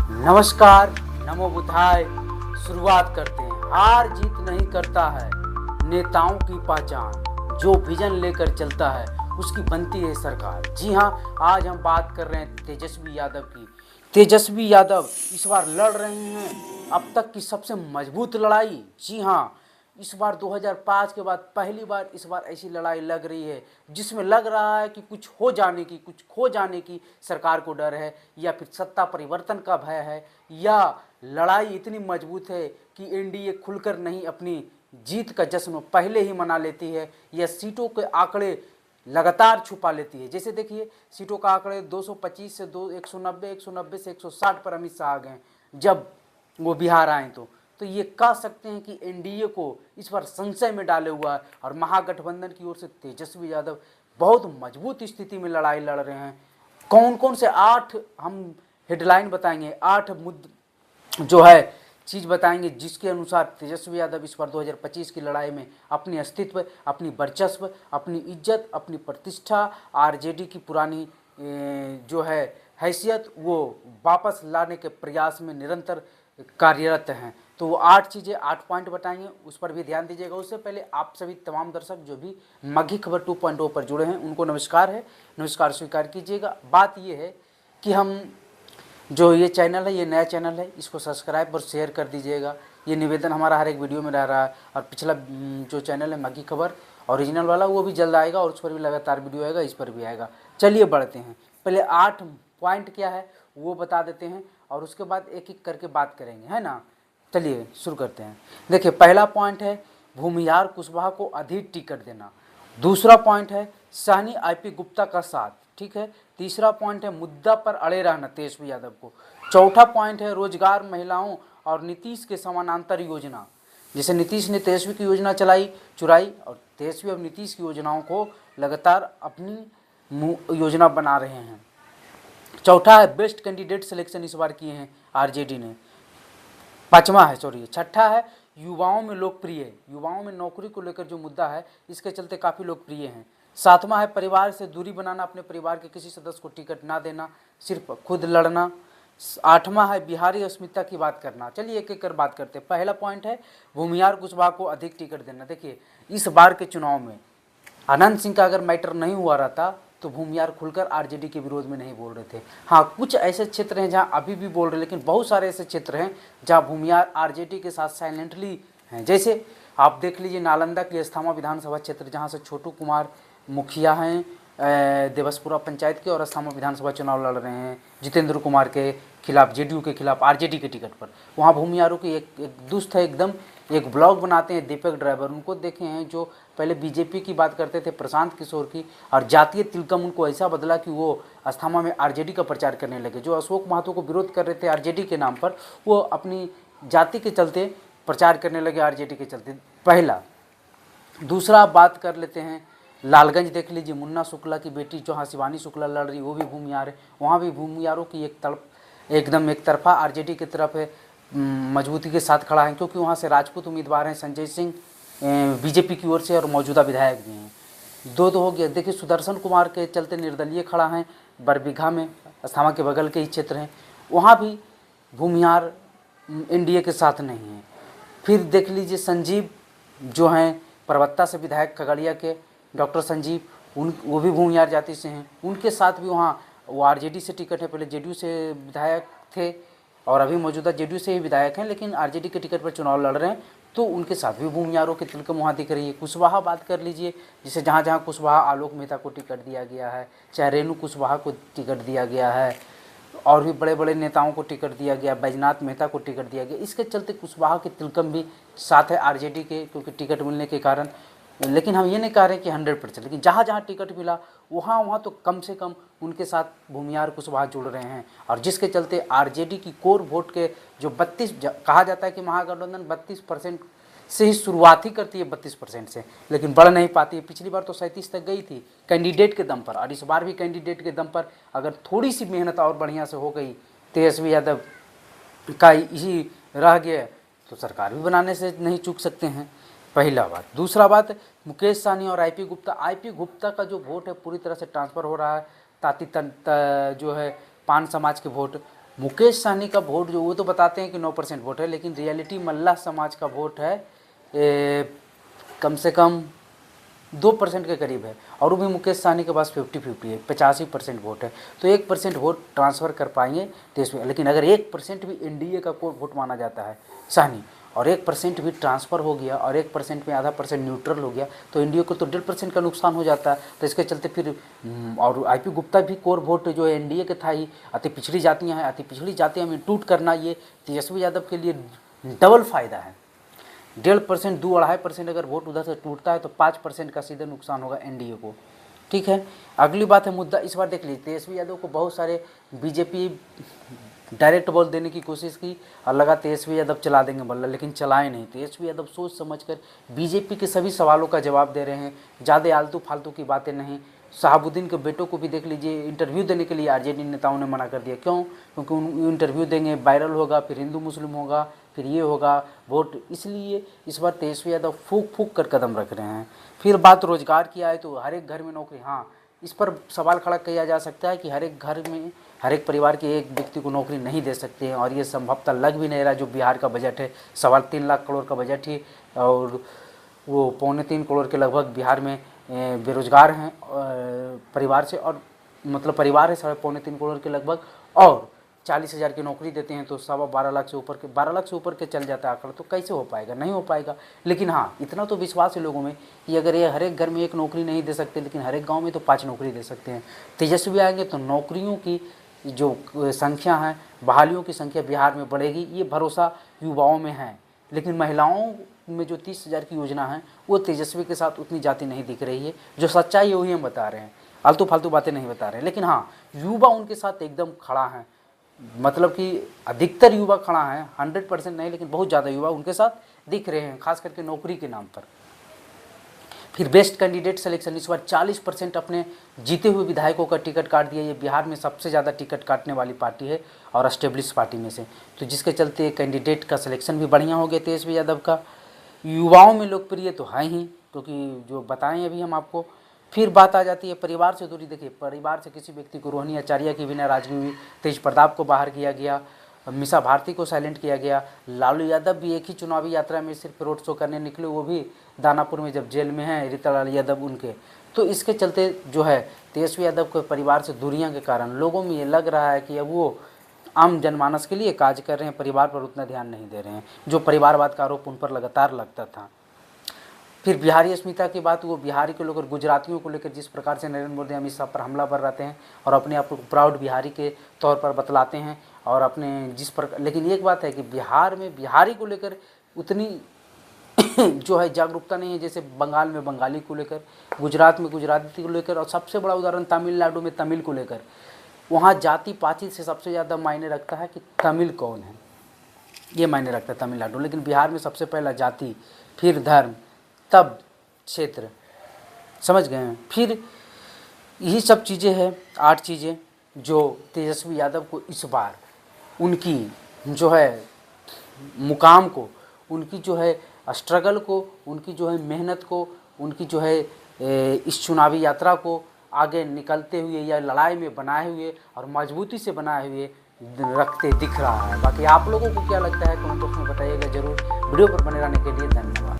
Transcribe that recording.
नमस्कार, नमो बुद्धाय। शुरुआत करते हैं। हार जीत नहीं करता है नेताओं की पहचान, जो विजन लेकर चलता है उसकी बनती है सरकार। जी हाँ, आज हम बात कर रहे हैं तेजस्वी यादव की। तेजस्वी यादव इस बार लड़ रहे हैं अब तक की सबसे मजबूत लड़ाई। जी हाँ, इस बार 2005 के बाद पहली बार इस बार ऐसी लड़ाई लग रही है जिसमें लग रहा है कि कुछ हो जाने की, कुछ खो जाने की सरकार को डर है, या फिर सत्ता परिवर्तन का भय है, या लड़ाई इतनी मजबूत है कि एनडीए खुलकर नहीं अपनी जीत का जश्न पहले ही मना लेती है, या सीटों के आंकड़े लगातार छुपा लेती है। जैसे देखिए, सीटों का आंकड़े 225 से 190, 190 से 160 पर अमित शाह आ गए जब वो बिहार आए। तो ये कह सकते हैं कि एनडीए को इस बार संशय में डाले हुआ है, और महागठबंधन की ओर से तेजस्वी यादव बहुत मजबूत स्थिति में लड़ाई लड़ रहे हैं। कौन कौन से 8 हम हेडलाइन बताएंगे, 8 जो है चीज़ बताएंगे जिसके अनुसार तेजस्वी यादव इस बार 2025 की लड़ाई में अपनी अस्तित्व, अपनी वर्चस्व, अपनी इज्जत, अपनी प्रतिष्ठा, आरजेडी की पुरानी जो है हैसियत वो वापस लाने के प्रयास में निरंतर कार्यरत हैं। तो वो 8 चीज़ें, 8 पॉइंट बताएंगे, उस पर भी ध्यान दीजिएगा। उससे पहले आप सभी तमाम दर्शक जो भी मघी खबर 2.0 पर जुड़े हैं उनको नमस्कार है, नमस्कार स्वीकार कीजिएगा। बात ये है कि हम जो ये चैनल है, ये नया चैनल है, इसको सब्सक्राइब और शेयर कर दीजिएगा। ये निवेदन हमारा हर एक वीडियो में रह रहा है। और पिछला जो चैनल है मघी खबर ओरिजिनल वाला, वो भी जल्द आएगा और उस पर भी लगातार वीडियो आएगा, इस पर भी आएगा। चलिए बढ़ते हैं। पहले 8 पॉइंट क्या है वो बता देते हैं और उसके बाद एक एक करके बात करेंगे, है ना। चलिए शुरू करते हैं। देखिए, पहला पॉइंट है भूमिहार कुशवाहा को अधिक टिकट देना। दूसरा पॉइंट है सहनी आईपी गुप्ता का साथ, ठीक है। तीसरा पॉइंट है मुद्दा पर अड़े रहना तेजस्वी यादव को। चौथा पॉइंट है रोजगार, महिलाओं और नीतीश के समानांतर योजना। जैसे नीतीश ने तेजस्वी की योजना चुराई, और तेजस्वी और नीतीश की योजनाओं को लगातार अपनी योजना बना रहे हैं। चौथा है बेस्ट कैंडिडेट सिलेक्शन इस बार किए हैं आरजेडी ने। छठा है युवाओं में लोकप्रिय, युवाओं में नौकरी को लेकर जो मुद्दा है इसके चलते काफ़ी लोकप्रिय हैं। सातवां है परिवार से दूरी बनाना, अपने परिवार के किसी सदस्य को टिकट ना देना, सिर्फ खुद लड़ना। आठवां है बिहारी अस्मिता की बात करना। चलिए एक एक कर बात करते हैं। पहला पॉइंट है भूमिहार कुशवाहा को अधिक टिकट देना। देखिए, इस बार के चुनाव में अनंत सिंह का अगर मैटर नहीं हुआ रहता तो भूमिहार खुलकर आरजेडी के विरोध में नहीं बोल रहे थे। हाँ, कुछ ऐसे क्षेत्र हैं जहाँ अभी भी बोल रहे, लेकिन बहुत सारे ऐसे क्षेत्र हैं जहाँ भूमिहार आरजेडी के साथ साइलेंटली हैं। जैसे आप देख लीजिए नालंदा की अस्थामा विधानसभा क्षेत्र, जहाँ से छोटू कुमार मुखिया हैं देवसपुरा पंचायत के, और अस्थामा विधानसभा चुनाव लड़ रहे हैं जितेंद्र कुमार के खिलाफ, जेडीयू के खिलाफ, आरजेडी के टिकट पर। वहाँ भूमिहारों की एक दुष्ट है एकदम, एक ब्लॉग बनाते हैं दीपक ड्राइवर, उनको देखे हैं, जो पहले बीजेपी की बात करते थे प्रशांत किशोर की, और जातीय तिलकम उनको ऐसा बदला कि वो अस्थामा में आरजेडी का प्रचार करने लगे। जो अशोक महतो को विरोध कर रहे थे आरजेडी के नाम पर, वो अपनी जाति के चलते प्रचार करने लगे आरजेडी के चलते। पहला। दूसरा बात कर लेते हैं लालगंज, देख लीजिए मुन्ना शुक्ला की बेटी जहाँ शिवानी शुक्ला लड़ रही, वो भी भूमिहार है। वहाँ भी भूमिहारों की एकदम एक तरफा आरजेडी की तरफ है, मजबूती के साथ खड़ा है, क्योंकि वहाँ से राजपूत उम्मीदवार हैं, संजय सिंह बीजेपी की ओर से, और मौजूदा विधायक भी हैं। 2-2 हो गया। देखिए, सुदर्शन कुमार के चलते निर्दलीय खड़ा हैं बरबीघा में, अस्थामा के बगल के ही क्षेत्र हैं, वहाँ भी भूमिहार एनडीए के साथ नहीं है। फिर देख लीजिए संजीव जो हैं परबत्ता से विधायक, खगड़िया के डॉक्टर संजीव, वो भी भूमिहार जाति से हैं, उनके साथ भी वहाँ वो आरजेडी से टिकट है, पहले जेडीयू से विधायक थे और अभी मौजूदा जेडीयू से ही विधायक हैं, लेकिन आरजेडी के टिकट पर चुनाव लड़ रहे हैं, तो उनके साथ भी भूमिहारों की तिलकम वहाँ दिख रही है। कुशवाहा बात कर लीजिए, जिसे जहाँ जहाँ कुशवाहा, आलोक मेहता को टिकट दिया गया है, चाहे रेणु कुशवाहा को टिकट दिया गया है, और भी बड़े बड़े नेताओं को टिकट दिया गया, बैजनाथ मेहता को टिकट दिया गया, इसके चलते कुशवाहा की तिलकम भी साथ है आरजेडी के, क्योंकि टिकट मिलने के कारण। लेकिन हम ये नहीं कह रहे कि 100%, लेकिन जहाँ जहाँ टिकट मिला वहाँ तो कम से कम उनके साथ भूमिहार कुशवाहा जुड़ रहे हैं, और जिसके चलते आरजेडी की कोर वोट के जो 32 कहा जाता है कि महागठबंधन 32% से ही शुरुआत ही करती है, 32% से, लेकिन बढ़ नहीं पाती है। पिछली बार तो 37 तक गई थी कैंडिडेट के दम पर, और इस बार भी कैंडिडेट के दम पर अगर थोड़ी सी मेहनत और बढ़िया से हो गई, तेजस्वी यादव का यही रह गया, तो सरकार भी बनाने से नहीं चूक सकते हैं। पहला बात। दूसरा बात, मुकेश सहनी और आईपी गुप्ता का जो वोट है पूरी तरह से ट्रांसफ़र हो रहा है, ताती जो है पान समाज के वोट मुकेश सहनी का वोट जो वो तो बताते हैं कि 9% वोट है, लेकिन रियलिटी मल्लाह समाज का वोट है कम से कम 2% के करीब है, और वो भी मुकेश सहनी के पास 50-50 है, 85% वोट है। तो 1% वोट ट्रांसफ़र कर पाएंगे देश में। लेकिन अगर 1% भी एनडीए का कोई वोट माना जाता है सहनी, और 1% भी ट्रांसफ़र हो गया, और 1% में आधा परसेंट न्यूट्रल हो गया, तो एनडीए को तो 1.5% का नुकसान हो जाता है। तो इसके चलते फिर और आईपी गुप्ता भी कोर वोट जो है एनडीए के था ही, अति पिछड़ी जातियाँ हैं, अति पिछड़ी जातियाँ में टूट करना ये तेजस्वी यादव के लिए डबल फ़ायदा है। 1.5%, 2-2.5% अगर वोट उधर से टूटता है तो 5% का सीधे नुकसान होगा एनडीए को। ठीक है, अगली बात है मुद्दा इस बार देख लीजिए, तेजस्वी यादव को बहुत सारे बीजेपी डायरेक्ट बॉल देने की कोशिश की और लगा तेजस्वी यादव चला देंगे बल्ला, लेकिन चलाए नहीं। तेजस्वी यादव सोच समझकर बीजेपी के सभी सवालों का जवाब दे रहे हैं, ज़्यादा आलतू फालतू की बातें नहीं। शहाबुद्दीन के बेटों को भी देख लीजिए, इंटरव्यू देने के लिए आरजेडी नेताओं ने मना कर दिया। क्यों? क्योंकि उन इंटरव्यू देंगे, वायरल होगा, फिर हिंदू मुस्लिम होगा, फिर ये होगा वोट, इसलिए इस बार तेजस्वी यादव फूक फूक कर कदम रख रहे हैं। फिर बात रोजगार की आए तो हर एक घर में नौकरी, हाँ इस पर सवाल खड़ा किया जा सकता है कि हर एक घर में, हर एक परिवार के एक व्यक्ति को नौकरी नहीं दे सकते हैं, और ये संभवतः लग भी नहीं रहा। जो बिहार का बजट है 3.25 लाख करोड़ का बजट ही, और वो 2.25 करोड़ के लगभग बिहार में बेरोजगार हैं परिवार से, और मतलब परिवार है 3.25 करोड़ के लगभग, और 40,000 की नौकरी देते हैं, तो 12.25 लाख से ऊपर के 12 लाख से ऊपर के चल जाता है आंकड़ा। तो कैसे हो पाएगा? नहीं हो पाएगा। लेकिन हाँ, इतना तो विश्वास है लोगों में कि अगर ये हर एक घर में एक नौकरी नहीं दे सकते, लेकिन हर एक गांव में तो 5 नौकरी दे सकते हैं। तेजस्वी आएंगे तो नौकरियों की जो संख्या है, बहालियों की संख्या बिहार में बढ़ेगी, ये भरोसा युवाओं में है। लेकिन महिलाओं में जो 30,000 की योजना है वो तेजस्वी के साथ उतनी जाती नहीं दिख रही है। जो सच्चाई है वही हम बता रहे हैं, आलतू फालतू बातें नहीं बता रहे हैं। लेकिन हाँ, युवा उनके साथ एकदम खड़ा है, मतलब कि अधिकतर युवा खड़ा है, 100% नहीं लेकिन बहुत ज़्यादा युवा उनके साथ दिख रहे हैं, खास करके नौकरी के नाम पर। फिर बेस्ट कैंडिडेट सिलेक्शन, इस बार 40% अपने जीते हुए विधायकों का टिकट काट दिया। ये बिहार में सबसे ज़्यादा टिकट काटने वाली पार्टी है और एस्टेब्लिश पार्टी में से, तो जिसके चलते कैंडिडेट का सिलेक्शन भी बढ़िया हो गया तेजस्वी यादव का। युवाओं में लोकप्रिय तो है ही, क्योंकि जो बताएं अभी हम आपको। फिर बात आ जाती है परिवार से दूरी। देखिए, परिवार से किसी व्यक्ति को, रोहिणी आचार्य की भी नाराजगी हुई, तेज प्रताप को बाहर किया गया, मीसा भारती को साइलेंट किया गया, लालू यादव भी एक ही चुनावी यात्रा में सिर्फ रोड शो करने निकले, वो भी दानापुर में जब जेल में हैं रीतालाल यादव उनके। तो इसके चलते जो है तेजस्वी यादव के परिवार से दूरियां के कारण लोगों में ये लग रहा है कि अब वो आम जनमानस के लिए कार्य कर रहे हैं, परिवार पर उतना ध्यान नहीं दे रहे हैं, जो परिवारवाद का आरोप उन पर लगातार लगता था। फिर बिहारी अस्मिता की बात, वो बिहारी को लेकर, गुजरातियों को लेकर जिस प्रकार से नरेंद्र मोदी अमित शाह पर हमला कर रहते हैं और अपने आप को प्राउड बिहारी के तौर पर बतलाते हैं, और अपने जिस प्रकार, लेकिन एक बात है कि बिहार में बिहारी को लेकर उतनी जो है जागरूकता नहीं है जैसे बंगाल में बंगाली को लेकर, गुजरात में गुजराती को लेकर, और सबसे बड़ा उदाहरण तमिलनाडु में तमिल को लेकर। वहाँ जाति पाति से सबसे ज़्यादा मायने रखता है कि तमिल कौन है, ये मायने रखता है तमिलनाडु। लेकिन बिहार में सबसे पहला जाति, फिर धर्म, तब क्षेत्र, समझ गए हैं। फिर यही सब चीज़ें हैं, 8 चीज़ें जो तेजस्वी यादव को इस बार उनकी जो है मुकाम को, उनकी जो है स्ट्रगल को, उनकी जो है मेहनत को, उनकी जो है इस चुनावी यात्रा को आगे निकलते हुए या लड़ाई में बनाए हुए और मजबूती से बनाए हुए रखते दिख रहा है। बाकी आप लोगों को क्या लगता है कमेंट बॉक्स में बताइएगा जरूर। वीडियो पर बने रहने के लिए धन्यवाद।